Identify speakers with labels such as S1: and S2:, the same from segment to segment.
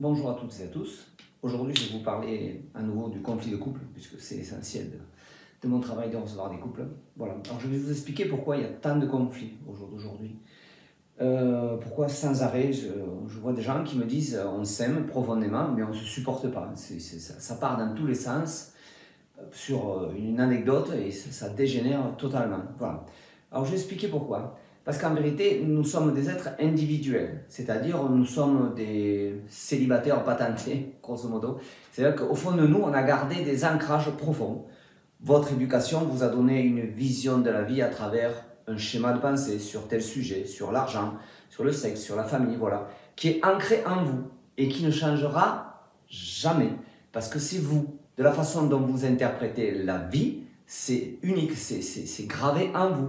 S1: Bonjour à toutes et à tous. Aujourd'hui, je vais vous parler à nouveau du conflit de couple, puisque c'est essentiel de mon travail de recevoir des couples. Voilà. Alors, je vais vous expliquer pourquoi il y a tant de conflits au jour d'aujourd'hui. Pourquoi sans arrêt, je vois des gens qui me disent on s'aime profondément, mais on ne se supporte pas. Ça part dans tous les sens sur une anecdote et ça dégénère totalement. Voilà. Alors, je vais expliquer pourquoi. Parce qu'en vérité, nous sommes des êtres individuels, c'est-à-dire nous sommes des célibataires patentés, grosso modo. C'est-à-dire qu'au fond de nous, on a gardé des ancrages profonds. Votre éducation vous a donné une vision de la vie à travers un schéma de pensée sur tel sujet, sur l'argent, sur le sexe, sur la famille, voilà, qui est ancré en vous et qui ne changera jamais. Parce que c'est vous, de la façon dont vous interprétez la vie, c'est unique, c'est gravé en vous.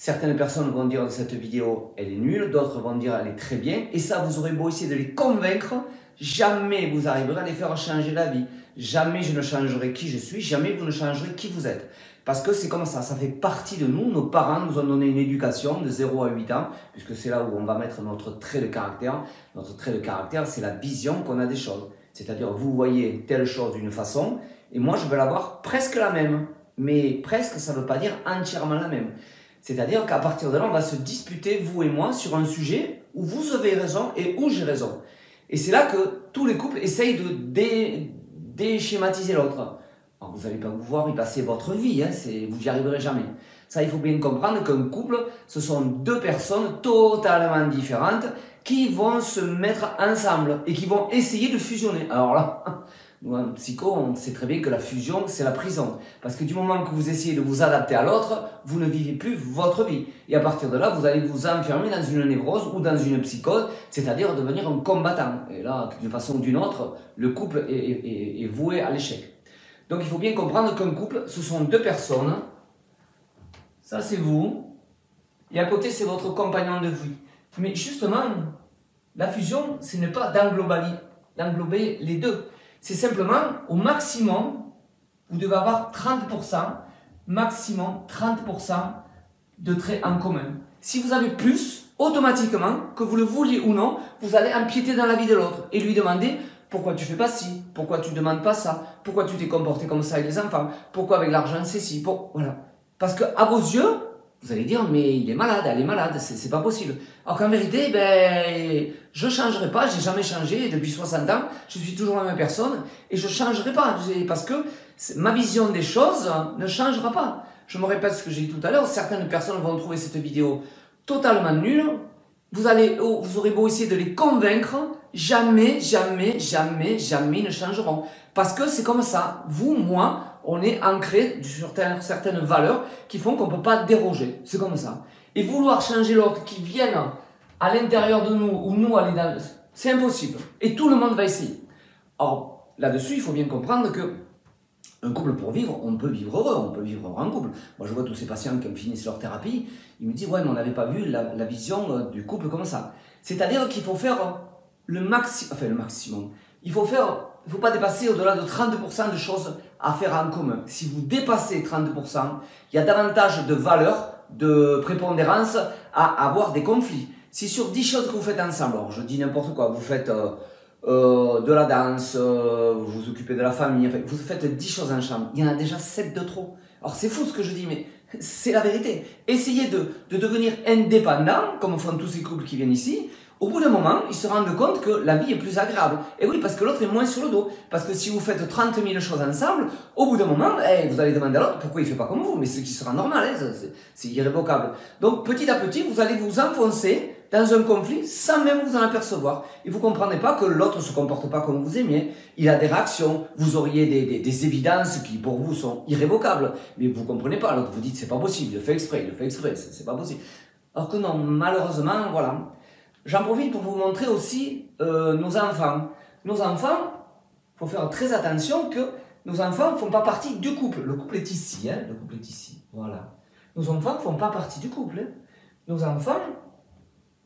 S1: Certaines personnes vont dire de cette vidéo, elle est nulle, d'autres vont dire, elle est très bien, et ça, vous aurez beau essayer de les convaincre, jamais vous arriverez à les faire changer la vie. Jamais je ne changerai qui je suis, jamais vous ne changerez qui vous êtes. Parce que c'est comme ça fait partie de nous, nos parents nous ont donné une éducation de 0 à 8 ans, puisque c'est là où on va mettre notre trait de caractère. Notre trait de caractère, c'est la vision qu'on a des choses. C'est-à-dire, vous voyez telle chose d'une façon, et moi je vais l'avoir presque la même. Mais presque, ça ne veut pas dire entièrement la même. C'est-à-dire qu'à partir de là, on va se disputer, vous et moi, sur un sujet où vous avez raison et où j'ai raison. Et c'est là que tous les couples essayent de déschématiser l'autre. Alors, vous n'allez pas vous voir y passer votre vie, hein, vous n'y arriverez jamais. Ça, il faut bien comprendre qu'un couple, ce sont deux personnes totalement différentes qui vont se mettre ensemble et qui vont essayer de fusionner. Alors là, nous, en psycho, on sait très bien que la fusion, c'est la prison. Parce que du moment que vous essayez de vous adapter à l'autre, vous ne vivez plus votre vie. Et à partir de là, vous allez vous enfermer dans une névrose ou dans une psychose, c'est-à-dire devenir un combattant. Et là, d'une façon ou d'une autre, le couple est voué à l'échec. Donc il faut bien comprendre qu'un couple, ce sont deux personnes. Ça, c'est vous. Et à côté, c'est votre compagnon de vie. Mais justement, la fusion, ce n'est pas d'englober les deux. C'est simplement, au maximum, vous devez avoir 30%, maximum 30% de traits en commun. Si vous avez plus, automatiquement, que vous le vouliez ou non, vous allez empiéter dans la vie de l'autre et lui demander pourquoi tu fais pas ci, pourquoi tu demandes pas ça, pourquoi tu t'es comporté comme ça avec les enfants, pourquoi avec l'argent c'est ci, voilà. Parce que à vos yeux, vous allez dire, mais il est malade, elle est malade, c'est pas possible. Alors qu'en vérité, ben, je changerai pas, j'ai jamais changé depuis 60 ans, je suis toujours la même personne et je changerai pas parce que ma vision des choses ne changera pas. Je me répète ce que j'ai dit tout à l'heure, certaines personnes vont trouver cette vidéo totalement nulle, vous aurez beau essayer de les convaincre, jamais, jamais, jamais, jamais ils ne changeront. Parce que c'est comme ça, vous, moi, on est ancré sur certaines valeurs qui font qu'on ne peut pas déroger. C'est comme ça. Et vouloir changer l'autre qui vienne à l'intérieur de nous ou nous aller dans... C'est impossible. Et tout le monde va essayer. Or, là-dessus, il faut bien comprendre que un couple pour vivre, on peut vivre heureux, on peut vivre heureux en couple. Moi, je vois tous ces patients qui finissent leur thérapie, ils me disent, ouais, mais on n'avait pas vu la vision du couple comme ça. C'est-à-dire qu'il faut faire le maximum. Il faut pas dépasser au-delà de 30% de choses à faire en commun. Si vous dépassez 30%, il y a davantage de valeur, de prépondérance à avoir des conflits. Si sur 10 choses que vous faites ensemble, alors je dis n'importe quoi, vous faites de la danse, vous vous occupez de la famille, enfin, vous faites 10 choses en chambre, il y en a déjà 7 de trop. Alors c'est fou ce que je dis, mais c'est la vérité. Essayez de devenir indépendant, comme font tous ces couples qui viennent ici. Au bout d'un moment, ils se rendent compte que la vie est plus agréable. Et oui, parce que l'autre est moins sur le dos. Parce que si vous faites 30 000 choses ensemble, au bout d'un moment, vous allez demander à l'autre pourquoi il ne fait pas comme vous. Mais ce qui sera normal, hein, c'est irrévocable. Donc petit à petit, vous allez vous enfoncer dans un conflit sans même vous en apercevoir. Et vous ne comprenez pas que l'autre ne se comporte pas comme vous aimiez. Il a des réactions. Vous auriez des évidences qui pour vous sont irrévocables. Mais vous ne comprenez pas. L'autre vous dit c'est pas possible, il le fait exprès, c'est pas possible. Alors que non, malheureusement, voilà. J'en profite pour vous montrer aussi nos enfants. Nos enfants, il faut faire très attention que nos enfants ne font pas partie du couple. Le couple est ici, hein, le couple est ici, voilà. Nos enfants ne font pas partie du couple. Hein. Nos enfants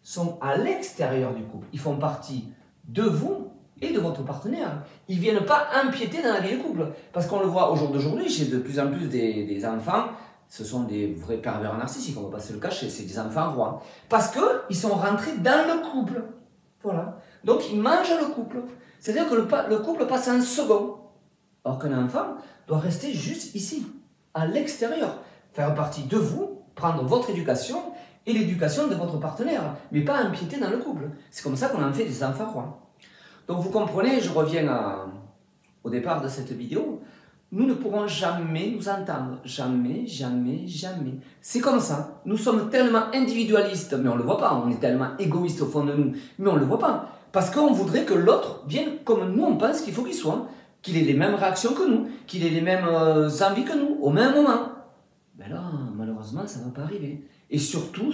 S1: sont à l'extérieur du couple. Ils font partie de vous et de votre partenaire. Ils ne viennent pas empiéter dans la vie du couple. Parce qu'on le voit au jour d'aujourd'hui, j'ai de plus en plus des enfants. Ce sont des vrais pervers narcissiques, on ne va pas se le cacher, c'est des enfants rois. Parce qu'ils sont rentrés dans le couple. Voilà. Donc ils mangent le couple. C'est-à-dire que le couple passe à un second. Alors qu'un enfant doit rester juste ici, à l'extérieur, faire partie de vous, prendre votre éducation et l'éducation de votre partenaire, mais pas empiéter dans le couple. C'est comme ça qu'on en fait des enfants rois. Donc vous comprenez, je reviens au départ de cette vidéo, nous ne pourrons jamais nous entendre. Jamais, jamais, jamais. C'est comme ça. Nous sommes tellement individualistes, mais on ne le voit pas. On est tellement égoïste au fond de nous, mais on ne le voit pas. Parce qu'on voudrait que l'autre vienne comme nous on pense qu'il faut qu'il soit. Qu'il ait les mêmes réactions que nous, qu'il ait les mêmes envies que nous, au même moment. Mais là, malheureusement, ça ne va pas arriver. Et surtout,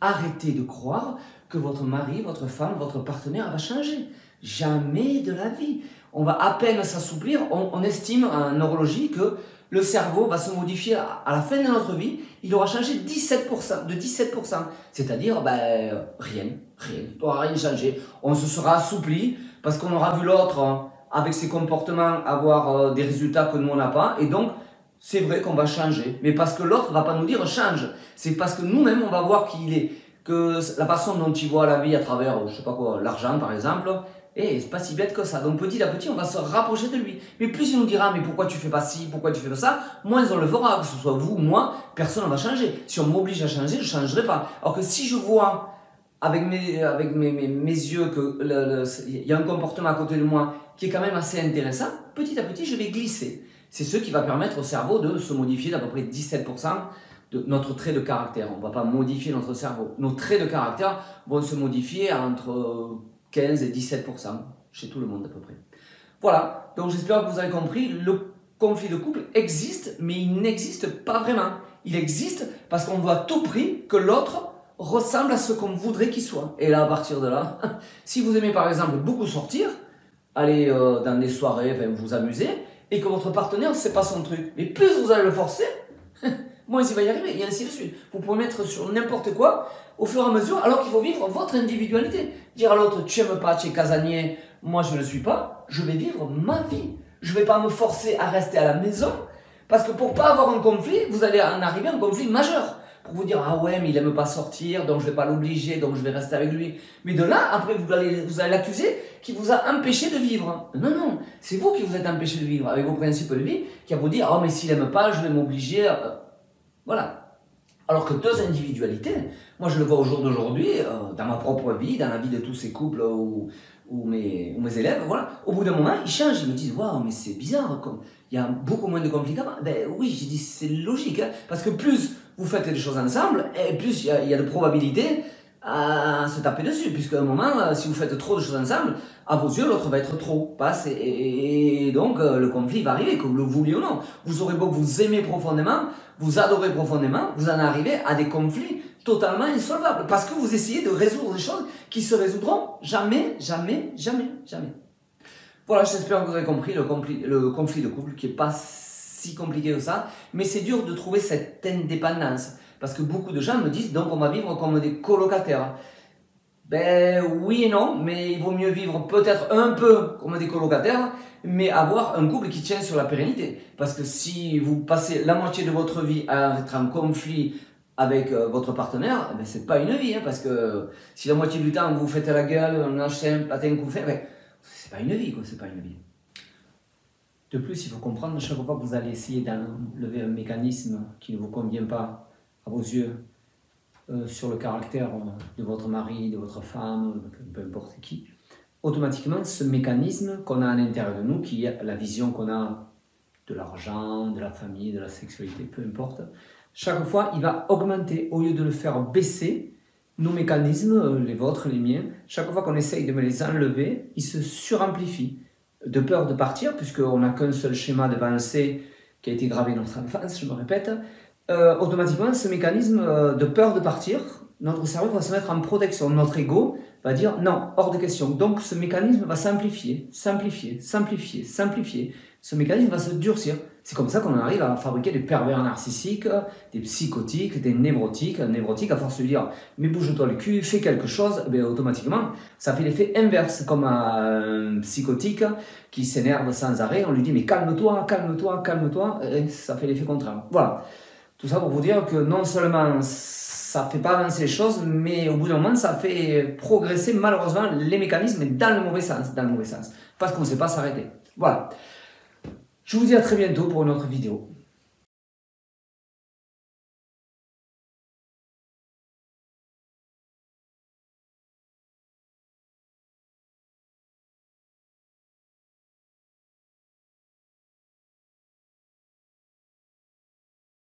S1: arrêtez de croire que votre mari, votre femme, votre partenaire va changer. Jamais de la vie. On va à peine s'assouplir, on estime en neurologie que le cerveau va se modifier à la fin de notre vie, il aura changé de 17%. C'est-à-dire, rien, il n'aura rien changé. On se sera assoupli parce qu'on aura vu l'autre avec ses comportements avoir des résultats que nous on n'a pas, et donc c'est vrai qu'on va changer. Mais parce que l'autre ne va pas nous dire change, c'est parce que nous-mêmes on va voir qui il est, que la façon dont il voit la vie à travers, je sais pas quoi, l'argent par exemple, et c'est pas si bête que ça. Donc petit à petit, on va se rapprocher de lui. Mais plus il nous dira, mais pourquoi tu fais pas ci, pourquoi tu fais pas ça, moins on le fera. Que ce soit vous ou moi, personne ne va changer. Si on m'oblige à changer, je ne changerai pas. Alors que si je vois avec mes yeux qu'il y a un comportement à côté de moi qui est quand même assez intéressant, petit à petit, je vais glisser. C'est ce qui va permettre au cerveau de se modifier d'à peu près 17% de notre trait de caractère. On ne va pas modifier notre cerveau. Nos traits de caractère vont se modifier entre 15 et 17% chez tout le monde à peu près. Voilà, donc j'espère que vous avez compris, le conflit de couple existe, mais il n'existe pas vraiment. Il existe parce qu'on veut à tout prix que l'autre ressemble à ce qu'on voudrait qu'il soit. Et là, à partir de là, si vous aimez par exemple beaucoup sortir, aller dans des soirées, vous amuser, et que votre partenaire, c'est pas son truc, mais plus vous allez le forcer, moins il va y arriver, et ainsi de suite. Vous pouvez mettre sur n'importe quoi, au fur et à mesure, alors qu'il faut vivre votre individualité. Dire à l'autre, tu n'aimes pas, tu es casanier, moi je ne le suis pas, je vais vivre ma vie. Je ne vais pas me forcer à rester à la maison, parce que pour pas avoir un conflit, vous allez en arriver à un conflit majeur. Pour vous dire, ah ouais, mais il n'aime pas sortir, donc je ne vais pas l'obliger, donc je vais rester avec lui. Mais de là, après, vous allez l'accuser qui vous a empêché de vivre. Non, non, c'est vous qui vous êtes empêché de vivre, avec vos principes de vie, qui va vous dire, oh mais s'il n'aime pas, je vais m'obliger. Voilà. Alors que deux individualités, moi je le vois au jour d'aujourd'hui, dans ma propre vie, dans la vie de tous ces couples ou mes élèves, voilà, au bout d'un moment, ils changent, ils me disent, waouh, mais c'est bizarre, il y a beaucoup moins de conflits qu'avant. Ben oui, j'ai dit, c'est logique, hein, parce que plus vous faites des choses ensemble, et plus il y a de probabilités à se taper dessus, puisqu'à un moment, si vous faites trop de choses ensemble, à vos yeux, l'autre va être trop, passe, et donc le conflit va arriver, que vous le vouliez ou non. Vous aurez beau que vous aimez profondément, vous adorez profondément, vous en arrivez à des conflits totalement insolvables, parce que vous essayez de résoudre des choses qui se résoudront jamais, jamais, jamais, jamais. Voilà, j'espère que vous avez compris le conflit de couple, qui n'est pas si compliqué que ça, mais c'est dur de trouver cette indépendance, parce que beaucoup de gens me disent, donc on va vivre comme des colocataires. Ben oui et non, mais il vaut mieux vivre peut-être un peu comme des colocataires, mais avoir un couple qui tient sur la pérennité. Parce que si vous passez la moitié de votre vie à être en conflit avec votre partenaire, ben c'est pas une vie, hein, parce que si la moitié du temps vous faites la gueule, on achète un patin coup fait, ben, c'est pas une vie, quoi, c'est pas une vie. De plus, il faut comprendre, chaque fois que vous allez essayer d'enlever un mécanisme qui ne vous convient pas à vos yeux, sur le caractère de votre mari, de votre femme, peu importe qui, automatiquement ce mécanisme qu'on a à l'intérieur de nous, qui est la vision qu'on a de l'argent, de la famille, de la sexualité, peu importe, chaque fois il va augmenter au lieu de le faire baisser. Nos mécanismes, les vôtres, les miens, chaque fois qu'on essaye de me les enlever, ils se suramplifient. De peur de partir, puisqu'on n'a qu'un seul schéma de pensée qui a été gravé dans notre enfance, je me répète, automatiquement, ce mécanisme de peur de partir, notre cerveau va se mettre en protection. Notre ego va dire non, hors de question. Donc ce mécanisme va s'amplifier, s'amplifier, s'amplifier, s'amplifier. Ce mécanisme va se durcir. C'est comme ça qu'on arrive à fabriquer des pervers narcissiques, des psychotiques, des névrotiques. Un névrotique, à force de dire mais bouge-toi le cul, fais quelque chose, ben, automatiquement, ça fait l'effet inverse, comme un psychotique qui s'énerve sans arrêt. On lui dit mais calme-toi, calme-toi, calme-toi, et ça fait l'effet contraire. Voilà. Tout ça pour vous dire que non seulement ça ne fait pas avancer les choses, mais au bout d'un moment, ça fait progresser malheureusement les mécanismes dans le mauvais sens, parce qu'on ne sait pas s'arrêter. Voilà. Je vous dis à très bientôt pour une autre vidéo.